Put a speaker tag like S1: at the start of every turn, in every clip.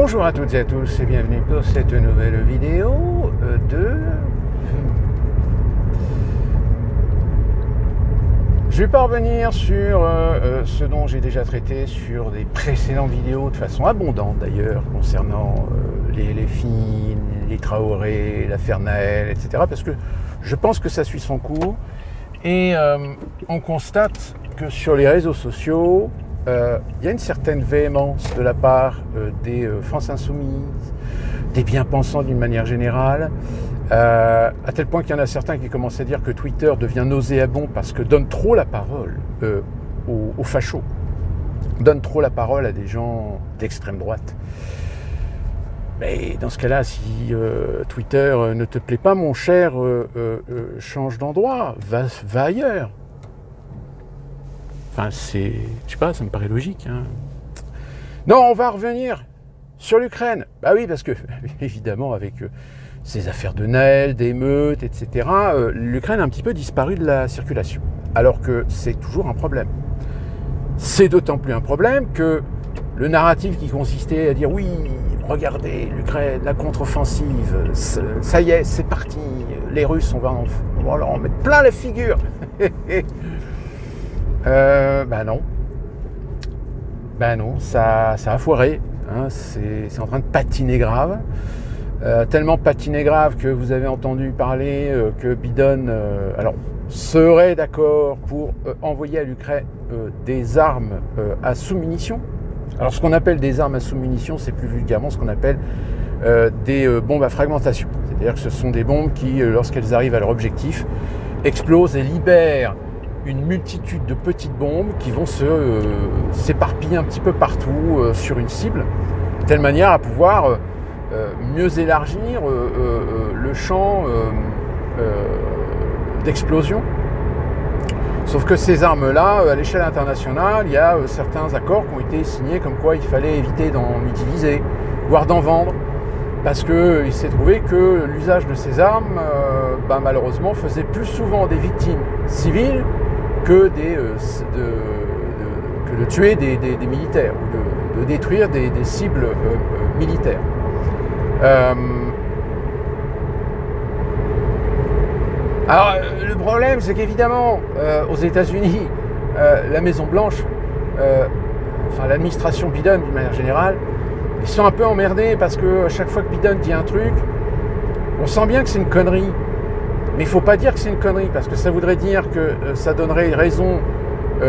S1: Bonjour à toutes et à tous et bienvenue pour cette nouvelle vidéo Je vais pas revenir sur ce dont j'ai déjà traité sur des précédentes vidéos de façon abondante d'ailleurs concernant les filles, les Traoré, l'affaire Naël, etc. Parce que je pense que ça suit son cours et on constate que sur les réseaux sociaux, il y a une certaine véhémence de la part des France Insoumises, des bien-pensants d'une manière générale, à tel point qu'il y en a certains qui commencent à dire que Twitter devient nauséabond parce que donne trop la parole aux fachos, donne trop la parole à des gens d'extrême droite. Mais dans ce cas-là, si Twitter ne te plaît pas, mon cher, change d'endroit, va ailleurs. Enfin, je sais pas, ça me paraît logique. Hein. Non, on va revenir sur l'Ukraine. Bah oui, parce que, évidemment, avec ces affaires de Naël, d'émeutes, etc., l'Ukraine a un petit peu disparu de la circulation. Alors que c'est toujours un problème. C'est d'autant plus un problème que le narratif qui consistait à dire oui, regardez l'Ukraine, la contre-offensive, ça y est, c'est parti, les Russes, on va leur en mettre plein la figure. Non, ça a foiré, hein, c'est en train de patiner grave, tellement patiner grave que vous avez entendu parler que Biden serait d'accord pour envoyer à l'Ukraine des armes à sous-munitions. Alors ce qu'on appelle des armes à sous-munitions, c'est plus vulgairement ce qu'on appelle des bombes à fragmentation, c'est-à-dire que ce sont des bombes qui, lorsqu'elles arrivent à leur objectif, explosent et libèrent une multitude de petites bombes qui vont s'éparpiller un petit peu partout sur une cible, de telle manière à pouvoir mieux élargir le champ d'explosion. Sauf que ces armes-là, à l'échelle internationale, il y a certains accords qui ont été signés comme quoi il fallait éviter d'en utiliser, voire d'en vendre, parce qu'il s'est trouvé que l'usage de ces armes, malheureusement, faisait plus souvent des victimes civiles que de tuer des militaires, ou de détruire des cibles militaires. Alors, le problème, c'est qu'évidemment, aux États-Unis, la Maison-Blanche, l'administration Biden, d'une manière générale, ils sont un peu emmerdés parce que à chaque fois que Biden dit un truc, on sent bien que c'est une connerie. Mais il ne faut pas dire que c'est une connerie, parce que ça voudrait dire que ça donnerait raison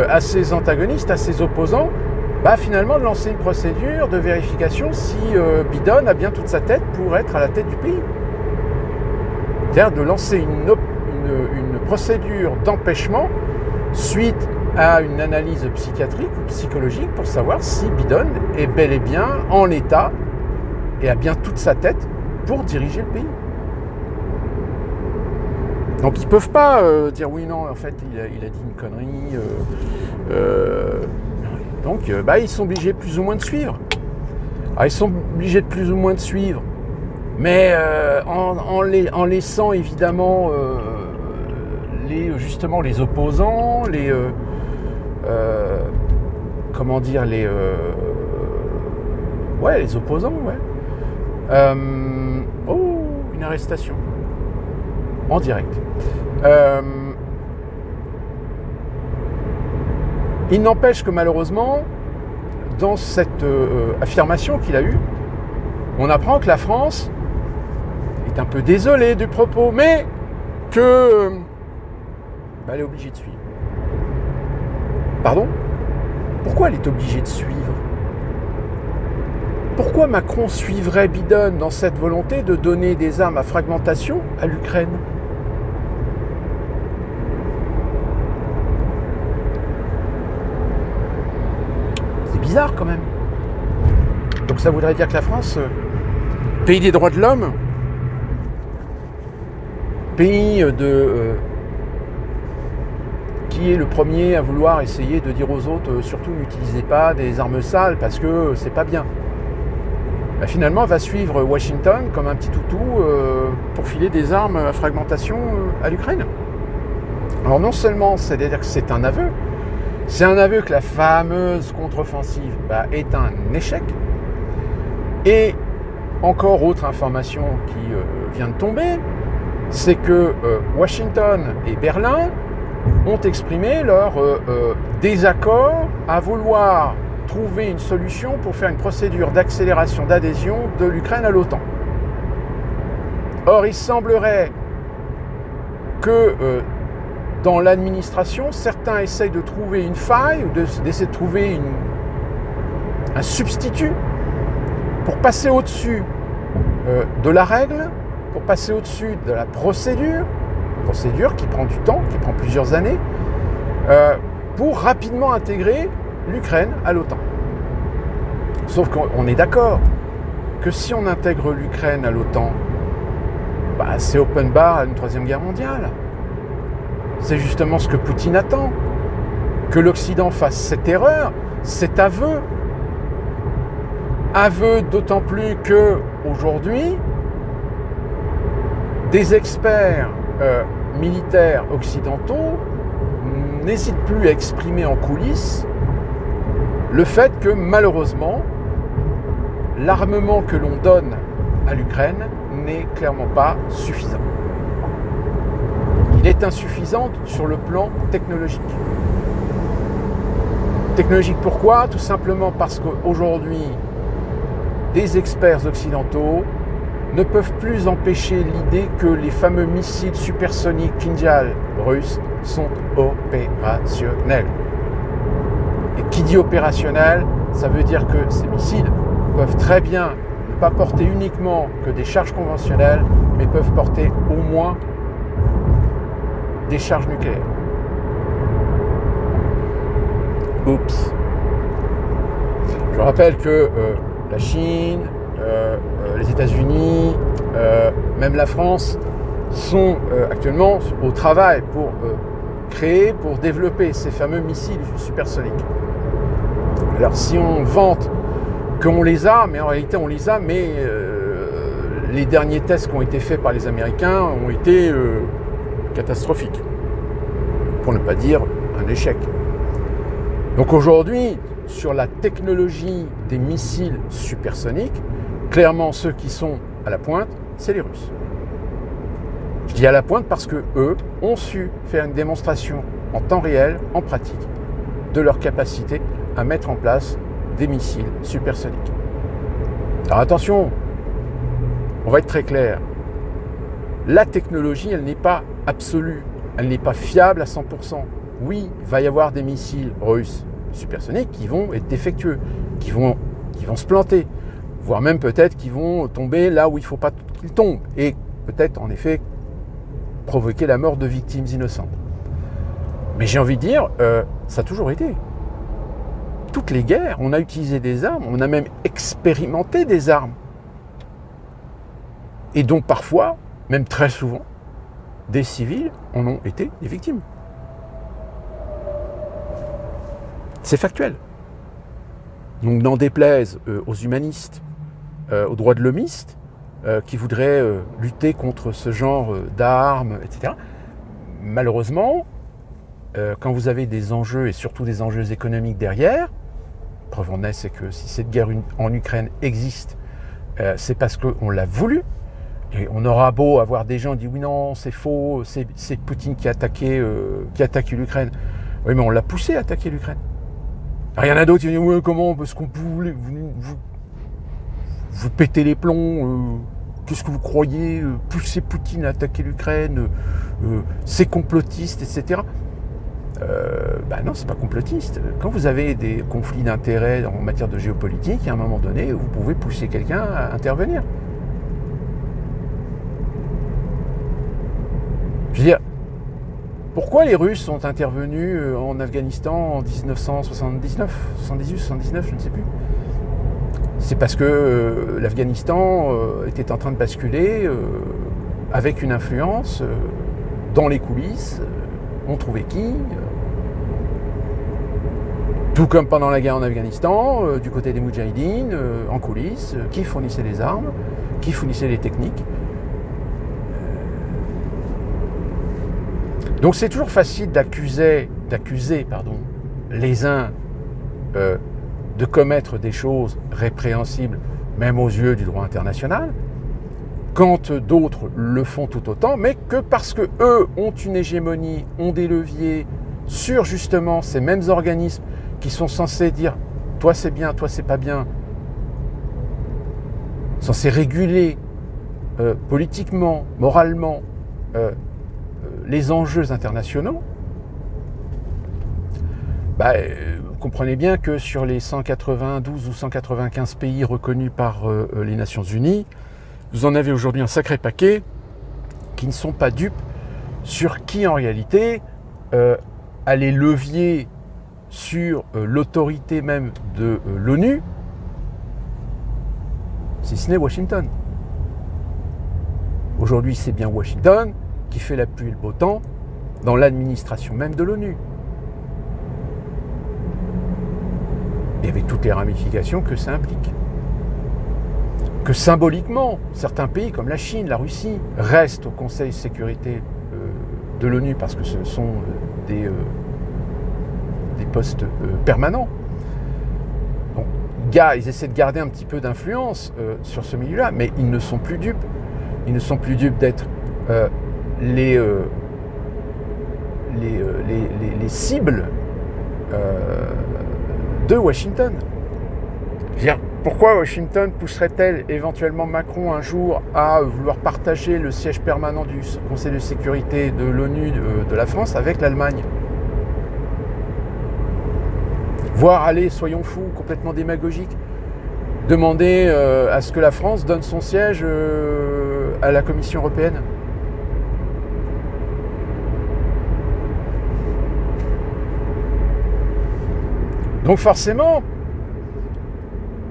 S1: à ses antagonistes, à ses opposants, finalement de lancer une procédure de vérification si Biden a bien toute sa tête pour être à la tête du pays. C'est-à-dire de lancer une procédure d'empêchement suite à une analyse psychiatrique ou psychologique pour savoir si Biden est bel et bien en état et a bien toute sa tête pour diriger le pays. Donc ils ne peuvent pas dire oui, non, en fait il a dit une connerie. Donc ils sont obligés plus ou moins de suivre. Alors, ils sont obligés de plus ou moins de suivre, mais en laissant évidemment les opposants, les opposants, une arrestation en direct. Il n'empêche que malheureusement, dans cette affirmation qu'il a eue, on apprend que la France est un peu désolée du propos, mais que elle est obligée de suivre. Pardon ? Pourquoi elle est obligée de suivre ? Pourquoi Macron suivrait Biden dans cette volonté de donner des armes à fragmentation à l'Ukraine ? C'est bizarre quand même. Donc ça voudrait dire que la France, pays des droits de l'homme, pays qui est le premier à vouloir essayer de dire aux autres surtout n'utilisez pas des armes sales parce que c'est pas bien. Finalement, va suivre Washington comme un petit toutou pour filer des armes à fragmentation à l'Ukraine. Alors non seulement, c'est-à-dire que c'est un aveu que la fameuse contre-offensive est un échec, Et encore autre information qui vient de tomber, c'est que Washington et Berlin ont exprimé leur désaccord à vouloir trouver une solution pour faire une procédure d'accélération d'adhésion de l'Ukraine à l'OTAN. Or, il semblerait que dans l'administration, certains essayent de trouver une faille ou d'essayer de trouver un substitut pour passer au-dessus de la règle, pour passer au-dessus de la procédure qui prend du temps, qui prend plusieurs années, pour rapidement intégrer l'Ukraine à l'OTAN. Sauf qu'on est d'accord que si on intègre l'Ukraine à l'OTAN, c'est open bar à une troisième guerre mondiale. C'est justement ce que Poutine attend. Que l'Occident fasse cette erreur, cet aveu. Aveu d'autant plus que aujourd'hui, des experts militaires occidentaux n'hésitent plus à exprimer en coulisses le fait que malheureusement, l'armement que l'on donne à l'Ukraine n'est clairement pas suffisant. Il est insuffisant sur le plan technologique. Technologique pourquoi ? Tout simplement parce qu'aujourd'hui, des experts occidentaux ne peuvent plus empêcher l'idée que les fameux missiles supersoniques Kinjal russes sont opérationnels. Et qui dit opérationnel, ça veut dire que ces missiles peuvent très bien ne pas porter uniquement que des charges conventionnelles, mais peuvent porter au moins des charges nucléaires. Oups. Je rappelle que la Chine, les États-Unis, même la France sont actuellement au travail pour créer, pour développer ces fameux missiles supersoniques. Alors si on vante qu'on les a, mais en réalité on les a, mais les derniers tests qui ont été faits par les Américains ont été catastrophiques, pour ne pas dire un échec. Donc aujourd'hui, sur la technologie des missiles supersoniques, clairement ceux qui sont à la pointe, c'est les Russes. Je dis à la pointe parce que eux ont su faire une démonstration en temps réel, en pratique, de leur capacité à mettre en place des missiles supersoniques. Alors attention, on va être très clair. La technologie, elle n'est pas absolue, elle n'est pas fiable à 100%. Oui, il va y avoir des missiles russes supersoniques qui vont être défectueux, qui vont se planter, voire même peut-être qui vont tomber là où il ne faut pas qu'ils tombent, et peut-être en effet provoquer la mort de victimes innocentes. Mais j'ai envie de dire, ça a toujours été. Toutes les guerres, on a utilisé des armes, on a même expérimenté des armes. Et donc parfois, même très souvent, des civils en ont été des victimes. C'est factuel. Donc n'en déplaise aux humanistes, aux droits de l'homiste, qui voudraient lutter contre ce genre d'armes, etc. Malheureusement, quand vous avez des enjeux, et surtout des enjeux économiques derrière, preuve en est, c'est que si cette guerre en Ukraine existe, c'est parce qu'on l'a voulu. Et on aura beau avoir des gens qui disent oui non, c'est faux, c'est Poutine qui a attaqué l'Ukraine. Oui, mais on l'a poussé à attaquer l'Ukraine. Alors, il y en a d'autres qui disent ouais, comment, parce qu'on voulait vous pétez les plombs, qu'est-ce que vous croyez, pousser Poutine à attaquer l'Ukraine, c'est complotiste, etc. Non, c'est pas complotiste. Quand vous avez des conflits d'intérêts en matière de géopolitique, à un moment donné, vous pouvez pousser quelqu'un à intervenir. Je veux dire, pourquoi les Russes sont intervenus en Afghanistan en 1979, 78, 79, je ne sais plus. C'est parce que l'Afghanistan était en train de basculer avec une influence dans les coulisses. On trouvait qui tout comme pendant la guerre en Afghanistan, du côté des Moudjahidines, en coulisses, qui fournissait les armes, qui fournissait les techniques. Donc c'est toujours facile d'accuser les uns de commettre des choses répréhensibles, même aux yeux du droit international, quand d'autres le font tout autant, mais que parce que eux ont une hégémonie, ont des leviers sur justement ces mêmes organismes qui sont censés dire « toi c'est bien, toi c'est pas bien », censés réguler politiquement, moralement les enjeux internationaux, vous comprenez bien que sur les 192 ou 195 pays reconnus par les Nations Unies, vous en avez aujourd'hui un sacré paquet qui ne sont pas dupes sur qui en réalité a les leviers sur l'autorité même de l'ONU, si ce n'est Washington. Aujourd'hui, c'est bien Washington qui fait la pluie et le beau temps dans l'administration même de l'ONU. Et avec toutes les ramifications que ça implique. Que symboliquement, certains pays comme la Chine, la Russie, restent au Conseil de sécurité de l'ONU parce que ce sont des postes permanents. Donc, ils essaient de garder un petit peu d'influence sur ce milieu-là, mais ils ne sont plus dupes. Ils ne sont plus dupes d'être les cibles de Washington. Pourquoi Washington pousserait-elle éventuellement Macron un jour à vouloir partager le siège permanent du Conseil de sécurité de l'ONU de la France avec l'Allemagne? Voire aller, soyons fous, complètement démagogique, demander à ce que la France donne son siège à la Commission européenne. Donc forcément,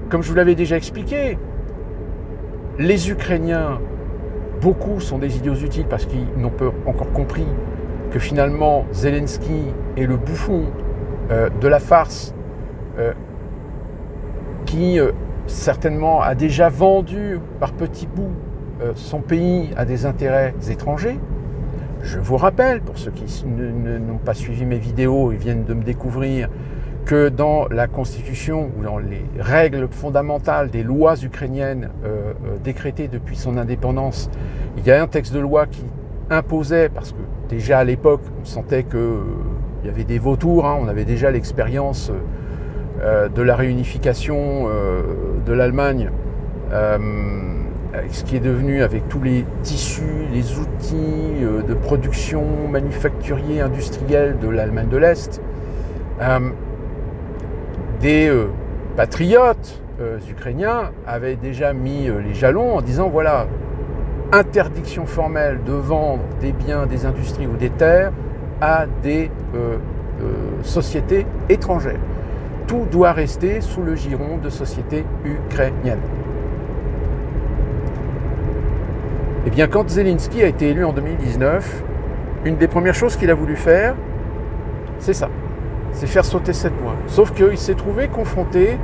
S1: comme je vous l'avais déjà expliqué, les Ukrainiens, beaucoup sont des idiots utiles parce qu'ils n'ont pas encore compris que finalement Zelensky est le bouffon de la farce qui certainement a déjà vendu par petits bouts son pays à des intérêts étrangers. Je vous rappelle, pour ceux qui n'ont pas suivi mes vidéos et viennent de me découvrir, que dans la Constitution ou dans les règles fondamentales des lois ukrainiennes décrétées depuis son indépendance, il y a un texte de loi qui imposait, parce que déjà à l'époque on sentait qu'il y avait des vautours, on avait déjà l'expérience de la réunification de l'Allemagne, ce qui est devenu avec tous les tissus, les outils de production manufacturiers, industriels de l'Allemagne de l'Est. Des patriotes ukrainiens avaient déjà mis les jalons en disant voilà, interdiction formelle de vendre des biens, des industries ou des terres à des sociétés étrangères. Tout doit rester sous le giron de sociétés ukrainiennes. Eh bien, quand Zelensky a été élu en 2019, une des premières choses qu'il a voulu faire, c'est ça. C'est faire sauter cette loi. Sauf qu'il s'est trouvé confronté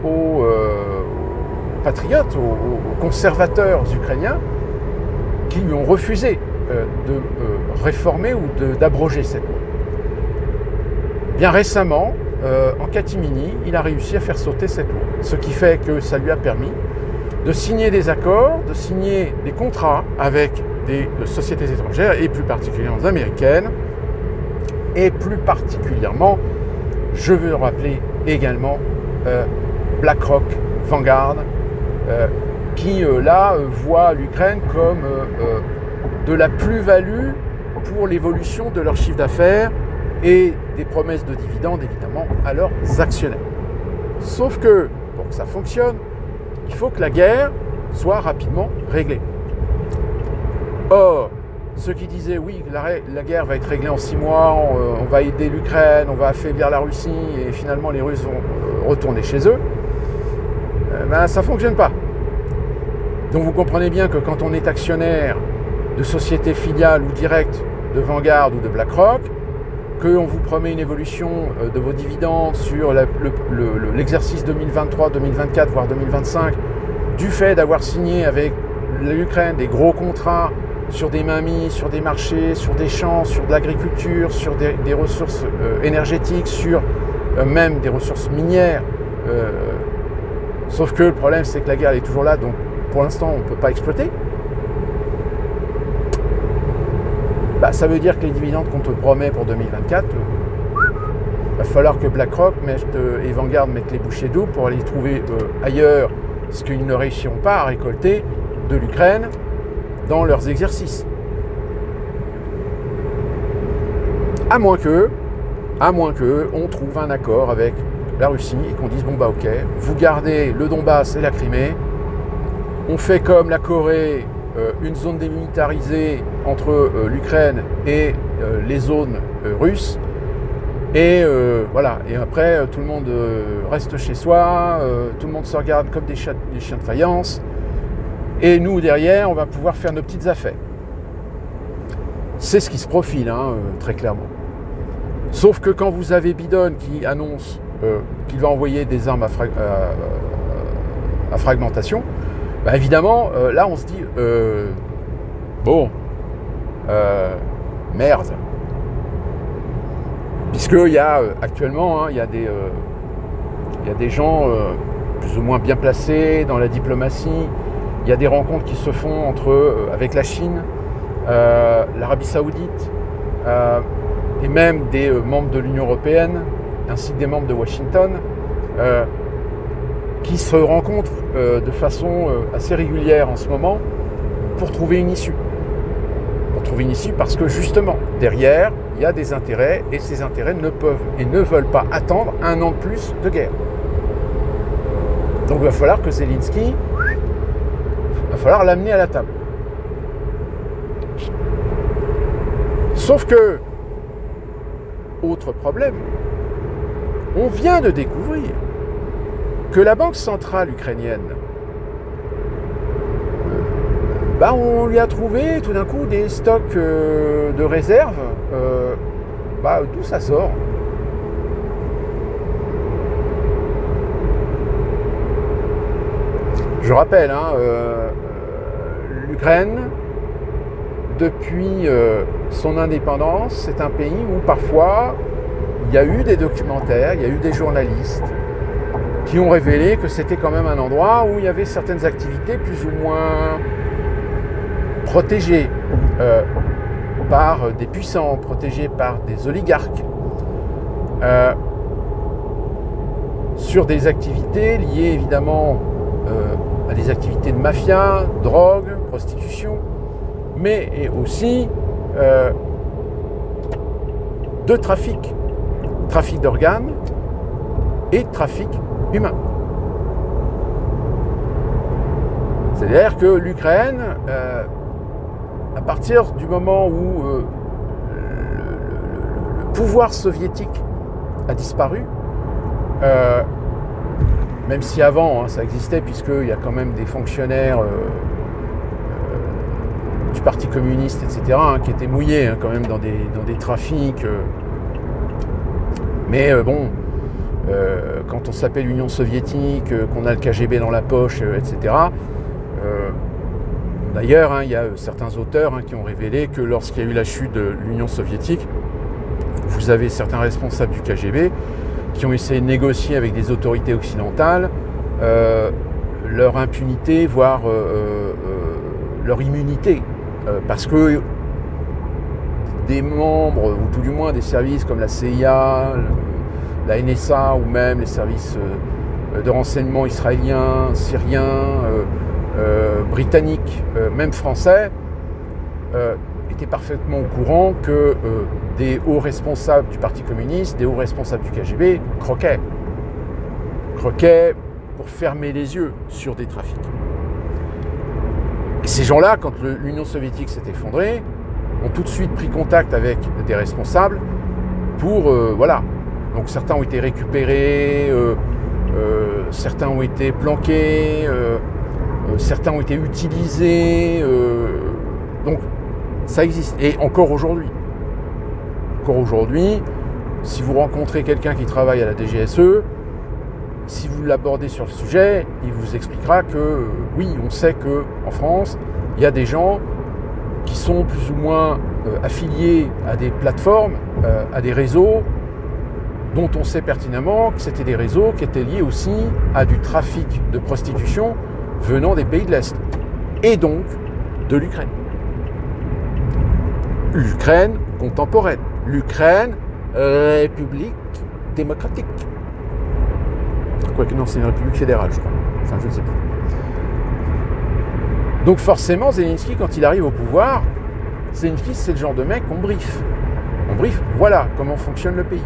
S1: aux patriotes, aux conservateurs ukrainiens qui lui ont refusé de réformer ou d'abroger cette loi. Bien récemment, en catimini, il a réussi à faire sauter cette loi. Ce qui fait que ça lui a permis de signer des accords, de signer des contrats avec des sociétés étrangères et plus particulièrement américaines. Et plus particulièrement, je veux rappeler également BlackRock, Vanguard, qui là voit l'Ukraine comme de la plus-value pour l'évolution de leur chiffre d'affaires et des promesses de dividendes évidemment à leurs actionnaires. Sauf que pour que ça fonctionne, il faut que la guerre soit rapidement réglée. Or, ceux qui disaient oui, la guerre va être réglée en 6 mois, on va aider l'Ukraine, on va affaiblir la Russie et finalement les Russes vont retourner chez eux, ça ne fonctionne pas. Donc vous comprenez bien que quand on est actionnaire de sociétés filiales ou directes de Vanguard ou de BlackRock, qu'on vous promet une évolution de vos dividendes sur l'exercice 2023, 2024, voire 2025, du fait d'avoir signé avec l'Ukraine des gros contrats sur des mainmises, sur des marchés, sur des champs, sur de l'agriculture, sur des ressources énergétiques, sur même des ressources minières Sauf que le problème, c'est que la guerre elle est toujours là, donc pour l'instant, on ne peut pas exploiter. Ça veut dire que les dividendes qu'on te promet pour 2024, il va falloir que BlackRock et Vanguard mettent les bouchées doubles pour aller trouver ailleurs ce qu'ils ne réussiront pas à récolter de l'Ukraine dans leurs exercices. À moins que on trouve un accord avec la Russie et qu'on dise ok, vous gardez le Donbass et la Crimée, on fait comme la Corée, une zone démilitarisée entre l'Ukraine et les zones russes, et voilà, et après tout le monde reste chez soi, tout le monde se regarde comme des chiens de faïence, et nous derrière on va pouvoir faire nos petites affaires. C'est ce qui se profile, très clairement. Sauf que quand vous avez Biden qui annonce qu'il va envoyer des armes à fragmentation, évidemment, là on se dit, merde. Puisqu'il y a actuellement, il y a des gens plus ou moins bien placés dans la diplomatie, il y a des rencontres qui se font avec la Chine, l'Arabie Saoudite, et même des membres de l'Union Européenne, ainsi que des membres de Washington, qui se rencontrent de façon assez régulière en ce moment pour trouver une issue. Parce que justement, derrière, il y a des intérêts, et ces intérêts ne peuvent et ne veulent pas attendre un an de plus de guerre. Donc il va falloir que Zelensky, l'amener à la table. Sauf que, autre problème, on vient de découvrir que la banque centrale ukrainienne, on lui a trouvé tout d'un coup des stocks de réserve. D'où ça sort? Je rappelle, l'Ukraine, depuis son indépendance, c'est un pays où parfois il y a eu des documentaires, il y a eu des journalistes qui ont révélé que c'était quand même un endroit où il y avait certaines activités plus ou moins protégées par des puissants, protégées par des oligarques, sur des activités liées évidemment à des activités de mafia, drogue, prostitution, mais aussi de trafic d'organes et de trafic humain. C'est-à-dire que l'Ukraine, à partir du moment où le pouvoir soviétique a disparu, même si avant ça existait, puisqu'il y a quand même des fonctionnaires du Parti communiste, etc., qui étaient mouillés quand même dans des trafics. Mais quand on s'appelle l'Union soviétique, qu'on a le KGB dans la poche, etc., d'ailleurs, il y a certains auteurs qui ont révélé que lorsqu'il y a eu la chute de l'Union soviétique, vous avez certains responsables du KGB qui ont essayé de négocier avec des autorités occidentales leur impunité, voire leur immunité. Parce que des membres, ou tout du moins des services comme la CIA, la NSA, ou même les services de renseignement israéliens, syriens, britanniques, même français, étaient parfaitement au courant que des hauts responsables du Parti communiste, des hauts responsables du KGB croquaient pour fermer les yeux sur des trafics. Et ces gens-là, quand l'Union soviétique s'est effondrée, ont tout de suite pris contact avec des responsables pour, Donc certains ont été récupérés, certains ont été planqués, certains ont été utilisés. Donc ça existe. Et encore aujourd'hui, si vous rencontrez quelqu'un qui travaille à la DGSE, si vous l'abordez sur le sujet, il vous expliquera que oui, on sait qu'en France, il y a des gens qui sont plus ou moins affiliés à des plateformes, à des réseaux, dont on sait pertinemment que c'était des réseaux qui étaient liés aussi à du trafic de prostitution venant des pays de l'Est, et donc de l'Ukraine. L'Ukraine contemporaine, l'Ukraine république démocratique. Quoique non, c'est une république fédérale, je crois. Enfin, je ne sais plus. Donc forcément, Zelensky, quand il arrive au pouvoir, Zelensky, c'est le genre de mec qu'on briefe. On briefe, voilà comment fonctionne le pays.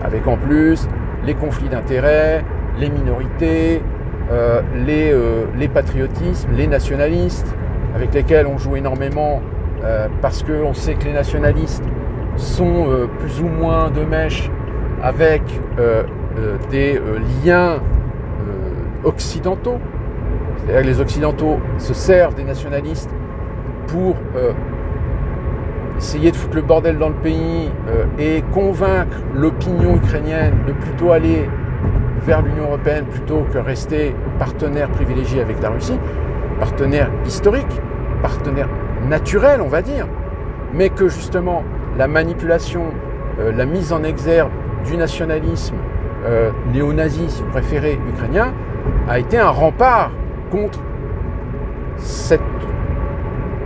S1: Avec en plus les conflits d'intérêts, les minorités, les patriotismes, les nationalistes, avec lesquels on joue énormément parce qu'on sait que les nationalistes sont plus ou moins de mèche avec des liens occidentaux. C'est-à-dire que les Occidentaux se servent des nationalistes pour essayer de foutre le bordel dans le pays et convaincre l'opinion ukrainienne de plutôt aller vers l'Union européenne plutôt que rester partenaire privilégié avec la Russie, partenaire historique, partenaire naturel, on va dire, mais que justement la manipulation, la mise en exergue du nationalisme néo-nazi, si vous préférez, ukrainien, a été un rempart contre cette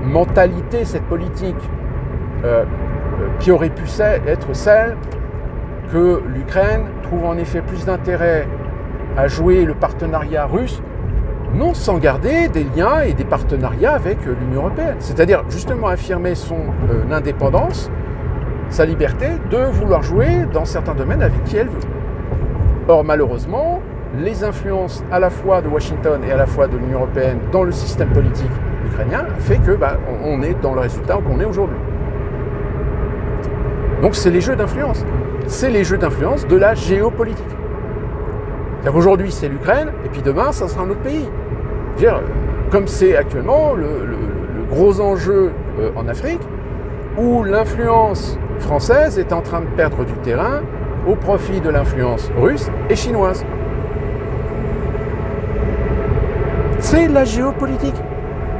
S1: mentalité, cette politique qui aurait pu être celle que l'Ukraine trouve en effet plus d'intérêt à jouer le partenariat russe, non sans garder des liens et des partenariats avec l'Union européenne. C'est-à-dire justement affirmer son indépendance, sa liberté de vouloir jouer dans certains domaines avec qui elle veut. Or malheureusement, les influences à la fois de Washington et à la fois de l'Union européenne dans le système politique ukrainien fait que on est dans le résultat qu'on est aujourd'hui. Donc c'est les jeux d'influence. C'est les jeux d'influence de la géopolitique. C'est-à-dire aujourd'hui c'est l'Ukraine et puis demain ça sera un autre pays. C'est-à-dire, comme c'est actuellement le gros enjeu en Afrique, où l'influence française est en train de perdre du terrain au profit de l'influence russe et chinoise. C'est la géopolitique.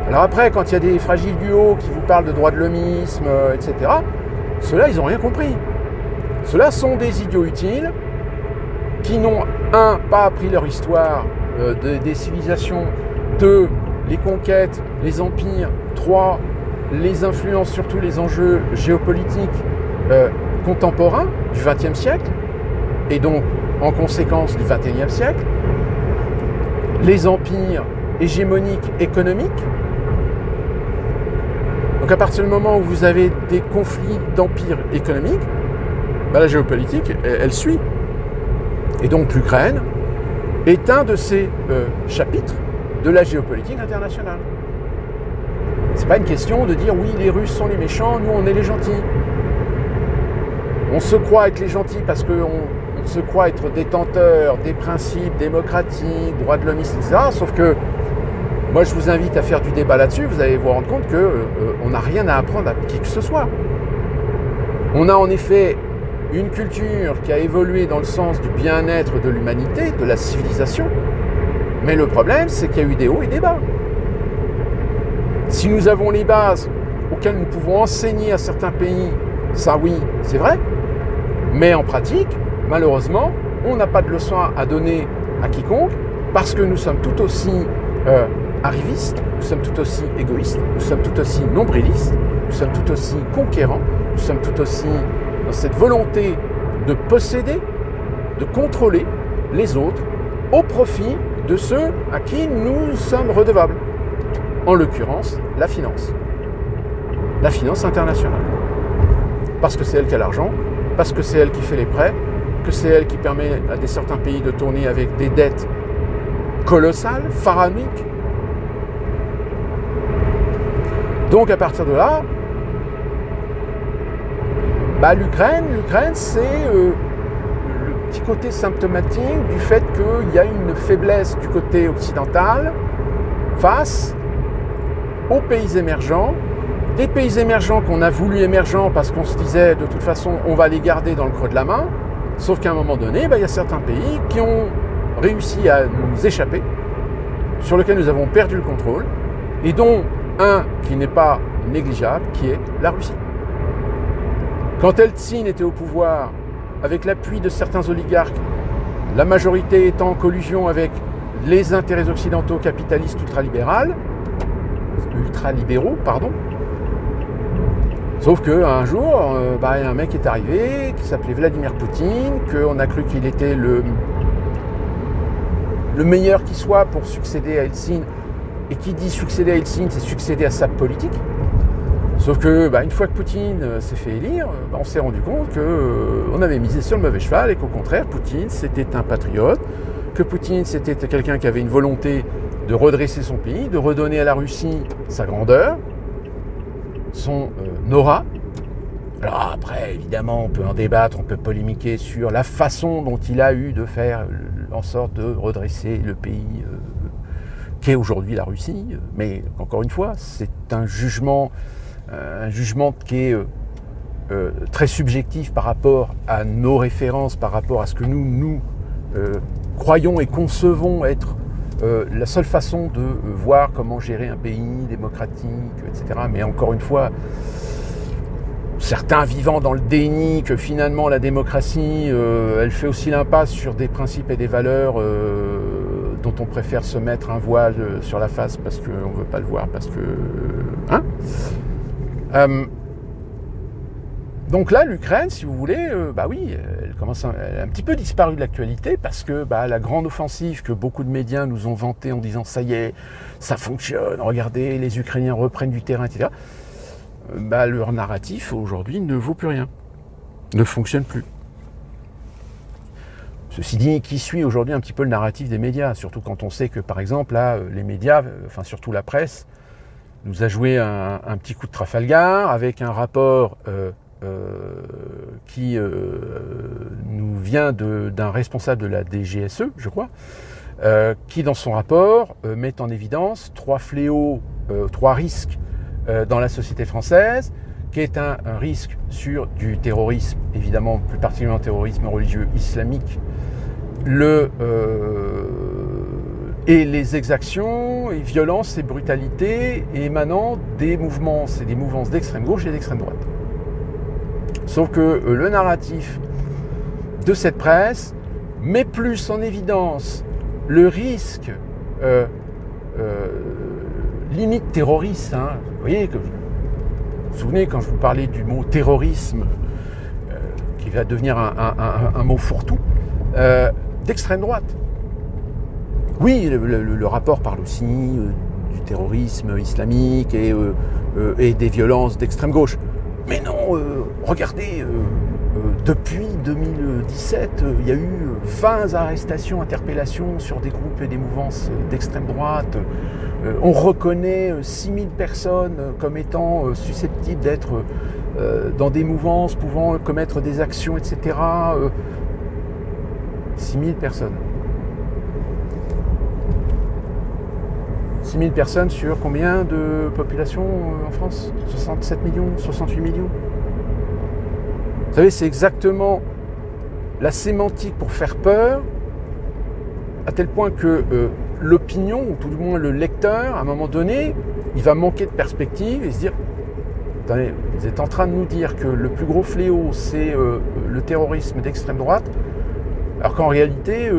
S1: Alors après, quand il y a des fragiles du haut qui vous parlent de droits de l'hommisme, etc., ceux-là, ils n'ont rien compris. Ceux-là sont des idiots utiles qui n'ont, pas appris leur histoire des civilisations, 2, les conquêtes, les empires, 3, les influences, surtout les enjeux géopolitiques contemporains du XXe siècle, et donc en conséquence du XXIe siècle, les empires hégémoniques économiques. Donc à partir du moment où vous avez des conflits d'empires économiques, la géopolitique, elle suit. Et donc l'Ukraine est un de ces chapitres de la géopolitique internationale. C'est pas une question de dire oui, les Russes sont les méchants, nous on est les gentils. On se croit être les gentils parce qu'on se croit être détenteurs des principes démocratiques, droits de l'homme, etc. Sauf que moi je vous invite à faire du débat là-dessus, vous allez vous rendre compte qu'on n'a rien à apprendre à qui que ce soit. On a en effet une culture qui a évolué dans le sens du bien-être de l'humanité, de la civilisation. Mais le problème, c'est qu'il y a eu des hauts et des bas. Si nous avons les bases auxquelles nous pouvons enseigner à certains pays, ça oui, c'est vrai. Mais en pratique, malheureusement, on n'a pas de leçon à donner à quiconque parce que nous sommes tout aussi arrivistes, nous sommes tout aussi égoïstes, nous sommes tout aussi nombrilistes, nous sommes tout aussi conquérants, nous sommes tout aussi dans cette volonté de posséder, de contrôler les autres au profit de ceux à qui nous sommes redevables. En l'occurrence, la finance internationale. Parce que c'est elle qui a l'argent, parce que c'est elle qui fait les prêts, que c'est elle qui permet à certains pays de tourner avec des dettes colossales, pharaoniques. Donc à partir de là, l'Ukraine, c'est le petit côté symptomatique du fait qu'il y a une faiblesse du côté occidental face aux pays émergents, des pays émergents qu'on a voulu émergents parce qu'on se disait de toute façon on va les garder dans le creux de la main, sauf qu'à un moment donné, il y a certains pays qui ont réussi à nous échapper, sur lesquels nous avons perdu le contrôle, et dont un qui n'est pas négligeable, qui est la Russie. Quand Eltsine était au pouvoir avec l'appui de certains oligarques, la majorité étant en collusion avec les intérêts occidentaux capitalistes ultralibéraux, pardon. Sauf qu'un jour, il y a un mec qui est arrivé, qui s'appelait Vladimir Poutine, qu'on a cru qu'il était le meilleur qui soit pour succéder à Eltsine. Et qui dit succéder à Eltsine, c'est succéder à sa politique. Sauf que, une fois que Poutine s'est fait élire, on s'est rendu compte qu'on avait misé sur le mauvais cheval et qu'au contraire, Poutine, c'était un patriote, que Poutine, c'était quelqu'un qui avait une volonté de redresser son pays, de redonner à la Russie sa grandeur, son aura. Alors après, évidemment, on peut en débattre, on peut polémiquer sur la façon dont il a eu de faire en sorte de redresser le pays qu'est aujourd'hui la Russie. Mais encore une fois, c'est un jugement qui est très subjectif par rapport à nos références, par rapport à ce que nous croyons et concevons être la seule façon de voir comment gérer un pays démocratique, etc. Mais encore une fois, certains vivant dans le déni que finalement la démocratie, elle fait aussi l'impasse sur des principes et des valeurs dont on préfère se mettre un voile sur la face parce qu'on ne veut pas le voir, parce que... donc là, l'Ukraine, si vous voulez, elle commence elle a un petit peu disparu de l'actualité parce que la grande offensive que beaucoup de médias nous ont vantée en disant « ça y est, ça fonctionne, regardez, les Ukrainiens reprennent du terrain, etc. » Leur narratif, aujourd'hui, ne vaut plus rien, ne fonctionne plus. Ceci dit, qui suit aujourd'hui un petit peu le narratif des médias, surtout quand on sait que, par exemple, là, les médias, surtout la presse, nous a joué un petit coup de Trafalgar avec un rapport qui nous vient d'un responsable de la DGSE, je crois, qui, dans son rapport, met en évidence 3 fléaux, 3 risques dans la société française, qui est un risque sur du terrorisme, évidemment, plus particulièrement terrorisme religieux islamique, et les exactions, et violences et brutalités émanant des mouvements, c'est des mouvances d'extrême gauche et d'extrême droite. Sauf que le narratif de cette presse met plus en évidence le risque limite terroriste. Vous voyez, vous vous souvenez quand je vous parlais du mot terrorisme, qui va devenir un mot fourre-tout, d'extrême droite. Oui, le rapport parle aussi du terrorisme islamique et des violences d'extrême gauche. Mais non, regardez, depuis 2017, il y a eu 20 arrestations, interpellations sur des groupes et des mouvances d'extrême droite. On reconnaît 6000 personnes comme étant susceptibles d'être dans des mouvances, pouvant commettre des actions, etc. 6000 personnes. 6000 personnes sur combien de population en France ? 67 millions, 68 millions. Vous savez, c'est exactement la sémantique pour faire peur, à tel point que l'opinion, ou tout du moins le lecteur, à un moment donné, il va manquer de perspective et se dire « Attendez, vous êtes en train de nous dire que le plus gros fléau, c'est le terrorisme d'extrême droite, alors qu'en réalité,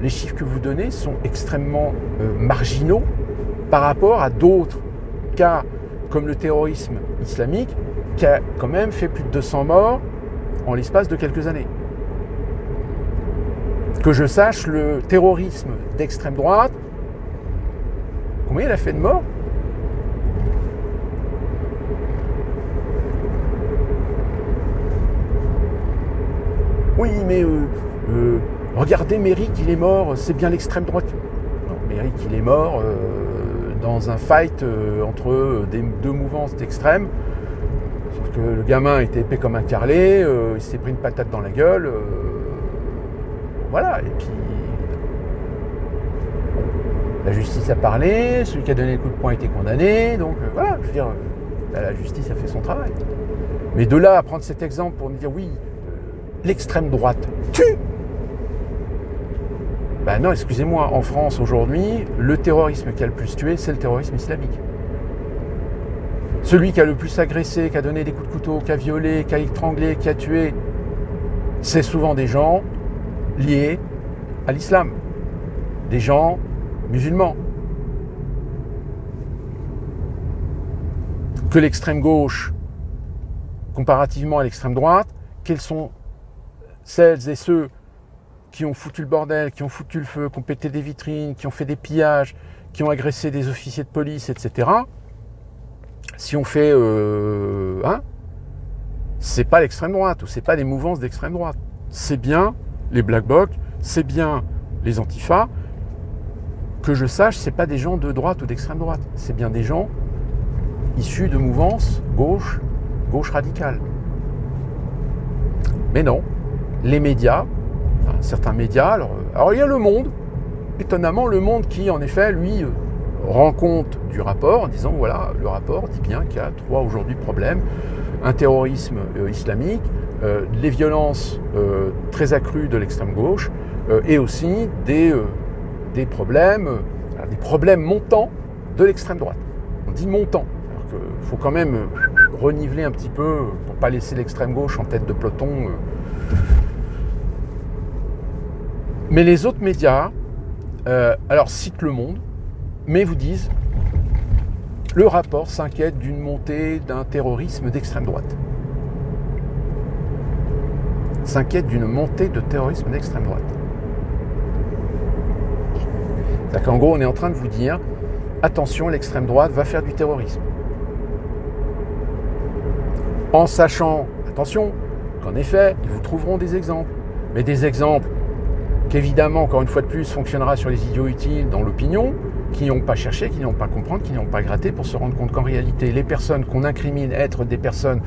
S1: les chiffres que vous donnez sont extrêmement marginaux par rapport à d'autres cas comme le terrorisme islamique qui a quand même fait plus de 200 morts en l'espace de quelques années. Que je sache, le terrorisme d'extrême droite, combien il a fait de morts ? Oui, mais regardez, Méric, il est mort, c'est bien l'extrême droite. Non, Méric, il est mort dans un fight entre deux mouvances d'extrême. Sauf que le gamin était épais comme un carlet, il s'est pris une patate dans la gueule. Voilà, et puis la justice a parlé, celui qui a donné le coup de poing a été condamné, donc voilà, je veux dire, la justice a fait son travail. Mais de là à prendre cet exemple pour me dire oui, l'extrême droite tue. Ben non, excusez-moi, en France aujourd'hui, le terrorisme qui a le plus tué, c'est le terrorisme islamique. Celui qui a le plus agressé, qui a donné des coups de couteau, qui a violé, qui a étranglé, qui a tué, c'est souvent des gens liés à l'islam, des gens musulmans. Que l'extrême gauche, comparativement à l'extrême droite, quels sont celles et ceux qui ont foutu le bordel, qui ont foutu le feu, qui ont pété des vitrines, qui ont fait des pillages, qui ont agressé des officiers de police, etc. Si on fait... c'est pas l'extrême droite, ou c'est pas des mouvances d'extrême droite. C'est bien les Black Blocs, c'est bien les Antifa. Que je sache, c'est pas des gens de droite ou d'extrême droite. C'est bien des gens issus de mouvances gauche radicale. Mais non, les médias, certains médias, alors il y a Le Monde, étonnamment Le Monde qui en effet lui rend compte du rapport en disant voilà, le rapport dit bien qu'il y a 3 aujourd'hui problèmes, un terrorisme islamique, les violences très accrues de l'extrême gauche et aussi des problèmes montants de l'extrême droite. On dit montants, il faut quand même reniveler un petit peu pour ne pas laisser l'extrême gauche en tête de peloton. Mais les autres médias, alors citent Le Monde, mais vous disent le rapport s'inquiète d'une montée d'un terrorisme d'extrême droite. S'inquiète d'une montée de terrorisme d'extrême droite. C'est-à-dire qu'en gros, on est en train de vous dire attention, l'extrême droite va faire du terrorisme. En sachant, attention, qu'en effet, ils vous trouveront des exemples. Mais des exemples qu'évidemment, encore une fois de plus, fonctionnera sur les idiots utiles dans l'opinion, qui n'ont pas cherché, qui n'ont pas compris, qui n'ont pas gratté pour se rendre compte qu'en réalité, les personnes qu'on incrimine être des personnes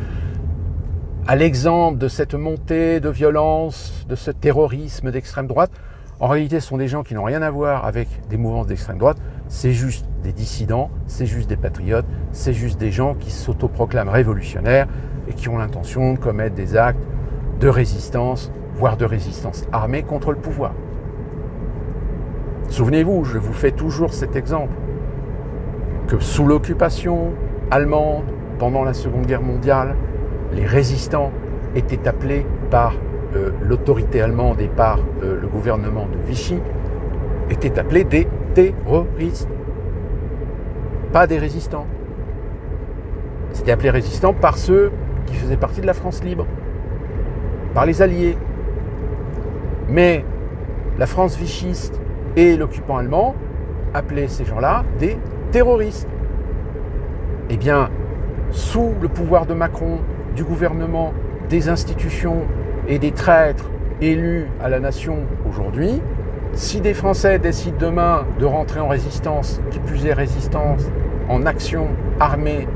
S1: à l'exemple de cette montée de violence, de ce terrorisme d'extrême droite, en réalité, ce sont des gens qui n'ont rien à voir avec des mouvances d'extrême droite, c'est juste des dissidents, c'est juste des patriotes, c'est juste des gens qui s'autoproclament révolutionnaires et qui ont l'intention de commettre des actes de résistance, voire de résistance armée contre le pouvoir. Souvenez-vous, je vous fais toujours cet exemple, que sous l'occupation allemande, pendant la Seconde Guerre mondiale, les résistants étaient appelés par l'autorité allemande et par le gouvernement de Vichy, étaient appelés des terroristes, pas des résistants. C'était appelé résistants par ceux qui faisaient partie de la France libre, par les Alliés. Mais la France vichiste et l'occupant allemand appelaient ces gens-là des terroristes. Eh bien, sous le pouvoir de Macron, du gouvernement, des institutions et des traîtres élus à la nation aujourd'hui, si des Français décident demain de rentrer en résistance, qui plus est résistance en action armée,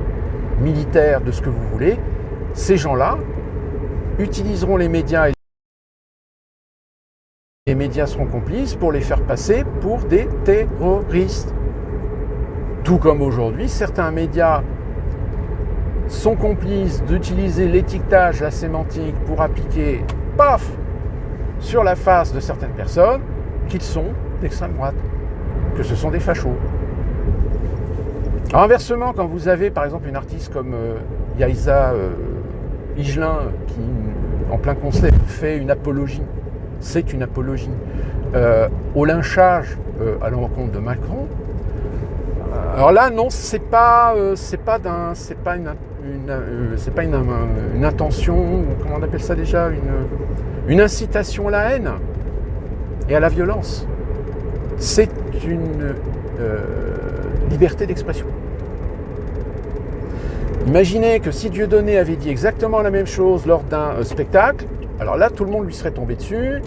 S1: militaire, de ce que vous voulez, ces gens-là utiliseront les médias et les médias seront complices pour les faire passer pour des terroristes. Tout comme aujourd'hui, certains médias sont complices d'utiliser l'étiquetage, la sémantique pour appliquer, paf, sur la face de certaines personnes qu'ils sont d'extrême droite, que ce sont des fachos. Alors, inversement, quand vous avez par exemple une artiste comme Yaïza Higelin qui, en plein concert, fait une apologie, c'est une apologie au lynchage à l'encontre de Macron. Alors là, non, c'est pas une intention, ou comment on appelle ça déjà, une incitation à la haine et à la violence. C'est une liberté d'expression. Imaginez que si Dieudonné avait dit exactement la même chose lors d'un spectacle, alors là, tout le monde lui serait tombé dessus,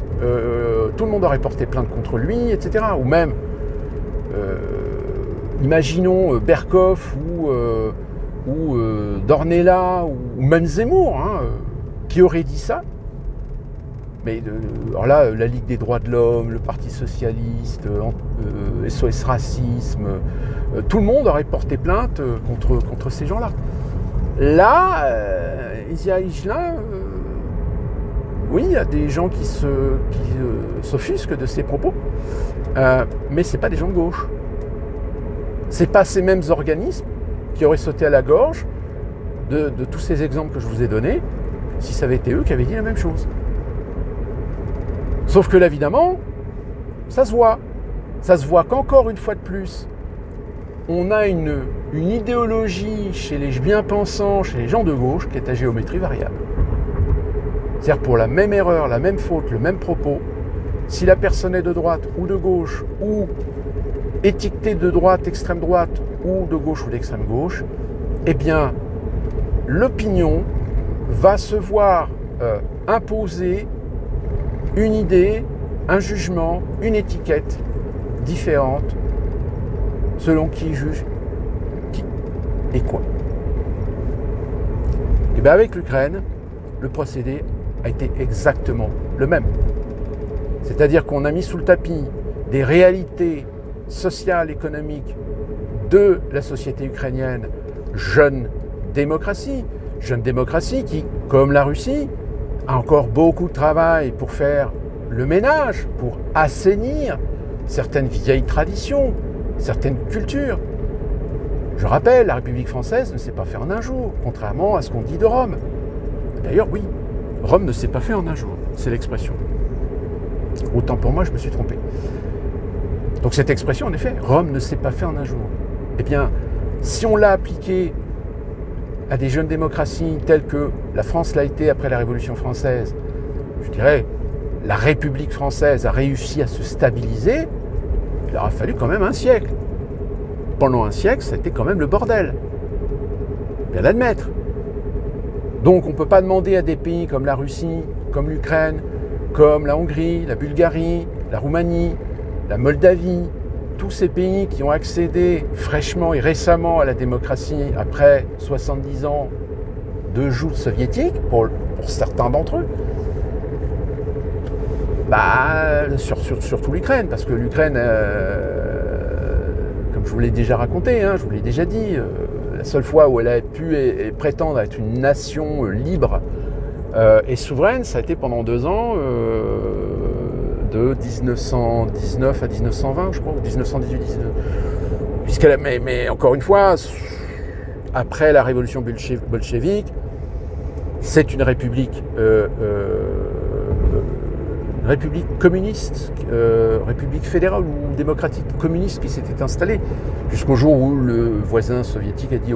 S1: tout le monde aurait porté plainte contre lui, etc. Ou même, imaginons Berkoff ou Dornella ou même Zemmour, qui aurait dit ça. Mais alors là, la Ligue des droits de l'homme, le Parti socialiste, SOS Racisme, tout le monde aurait porté plainte contre ces gens-là. Là, Yaïza Higelin, oui, il y a des gens qui s'offusquent de ces propos, mais ce n'est pas des gens de gauche. Ce n'est pas ces mêmes organismes qui auraient sauté à la gorge de tous ces exemples que je vous ai donnés, si ça avait été eux qui avaient dit la même chose. Sauf que là, évidemment, ça se voit. Ça se voit qu'encore une fois de plus, on a une idéologie chez les bien-pensants, chez les gens de gauche, qui est à géométrie variable. C'est-à-dire pour la même erreur, la même faute, le même propos, si la personne est de droite ou de gauche, ou étiquetée de droite, extrême droite, ou de gauche ou d'extrême gauche, eh bien, l'opinion va se voir imposer une idée, un jugement, une étiquette différente selon qui juge qui et quoi. Et bien avec l'Ukraine, le procédé a été exactement le même. C'est-à-dire qu'on a mis sous le tapis des réalités sociales, économiques de la société ukrainienne, jeune démocratie qui, comme la Russie, a encore beaucoup de travail pour faire le ménage, pour assainir certaines vieilles traditions, certaines cultures. Je rappelle, la République française ne s'est pas fait en un jour, contrairement à ce qu'on dit de Rome. D'ailleurs, oui, Rome ne s'est pas fait en un jour, c'est l'expression. Autant pour moi, je me suis trompé. Donc cette expression, en effet, Rome ne s'est pas fait en un jour. Eh bien, si on l'a appliquée à des jeunes démocraties telles que la France l'a été après la Révolution française, je dirais, la République française a réussi à se stabiliser, il aura fallu quand même un siècle. Pendant un siècle, c'était quand même le bordel. Bien l'admettre. Donc on ne peut pas demander à des pays comme la Russie, comme l'Ukraine, comme la Hongrie, la Bulgarie, la Roumanie, la Moldavie, tous ces pays qui ont accédé fraîchement et récemment à la démocratie après 70 ans de joute soviétique, pour certains d'entre eux, surtout l'Ukraine, parce que l'Ukraine, comme je vous l'ai déjà raconté, je vous l'ai déjà dit, la seule fois où elle a pu prétendre être une nation libre et souveraine, ça a été pendant 2 ans, de 1919 à 1920, je crois, ou 1918-19. Mais encore une fois, après la révolution bolchevique, c'est une république communiste, république fédérale ou démocratique communiste qui s'était installée, jusqu'au jour où le voisin soviétique a dit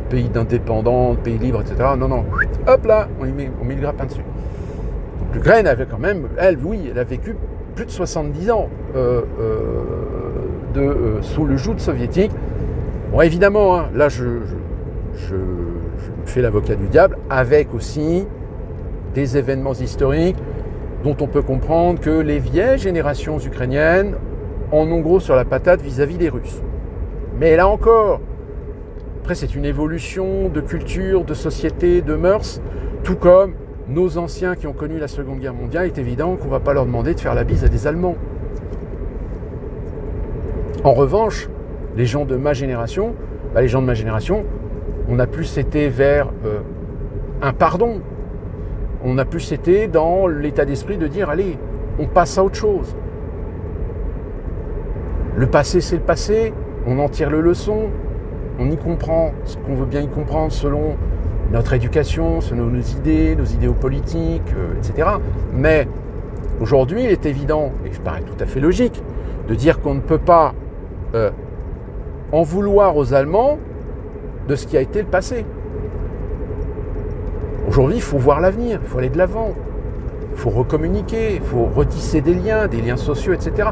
S1: pays d'indépendants, pays libre, etc. Non, hop là, on met le grappin dessus. Donc l'Ukraine avait quand même, elle a vécu plus de 70 ans sous le joug soviétique. Bon, évidemment, là je me fais l'avocat du diable, avec aussi des événements historiques dont on peut comprendre que les vieilles générations ukrainiennes en ont gros sur la patate vis-à-vis des Russes. Mais là encore, après c'est une évolution de culture, de société, de mœurs, tout comme nos anciens qui ont connu la Seconde Guerre mondiale, il est évident qu'on ne va pas leur demander de faire la bise à des Allemands. En revanche, les gens de ma génération, on a plus été vers un pardon. On a plus été dans l'état d'esprit de dire, allez, on passe à autre chose. Le passé, c'est le passé, on en tire les leçons, on y comprend ce qu'on veut bien y comprendre selon notre éducation, selon nos idéaux politiques, etc. Mais aujourd'hui, il est évident, et je paraît tout à fait logique, de dire qu'on ne peut pas en vouloir aux Allemands de ce qui a été le passé. Aujourd'hui, il faut voir l'avenir, il faut aller de l'avant, il faut recommuniquer, il faut retisser des liens sociaux, etc.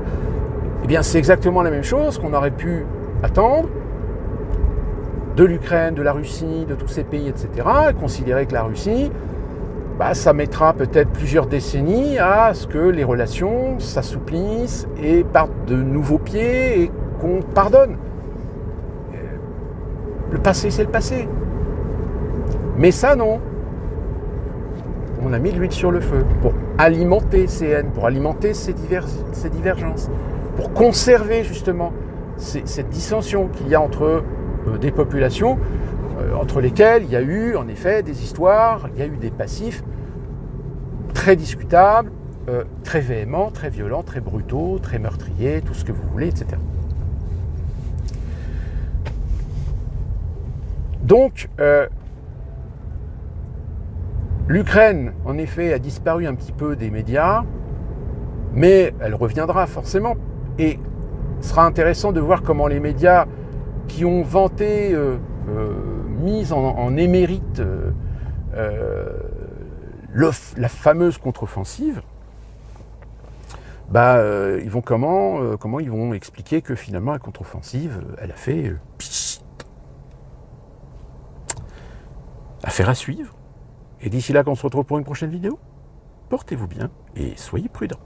S1: Eh bien, c'est exactement la même chose qu'on aurait pu attendre de l'Ukraine, de la Russie, de tous ces pays, etc. Et considérer que la Russie, ça mettra peut-être plusieurs décennies à ce que les relations s'assouplissent et partent de nouveaux pieds et qu'on pardonne. Le passé, c'est le passé. Mais ça, non. On a mis l'huile sur le feu pour alimenter ces haines, pour alimenter ces divergences, pour conserver justement cette dissension qu'il y a entre des populations, entre lesquelles il y a eu en effet des histoires, il y a eu des passifs très discutables, très véhéments, très violents, très brutaux, très meurtriers, tout ce que vous voulez, etc. Donc, L'Ukraine, en effet, a disparu un petit peu des médias, mais elle reviendra forcément. Et ce sera intéressant de voir comment les médias qui ont vanté, mis en émérite la fameuse contre-offensive, ils vont comment ils vont expliquer que finalement la contre-offensive, elle a fait affaire à suivre. Et d'ici là qu'on se retrouve pour une prochaine vidéo, portez-vous bien et soyez prudents.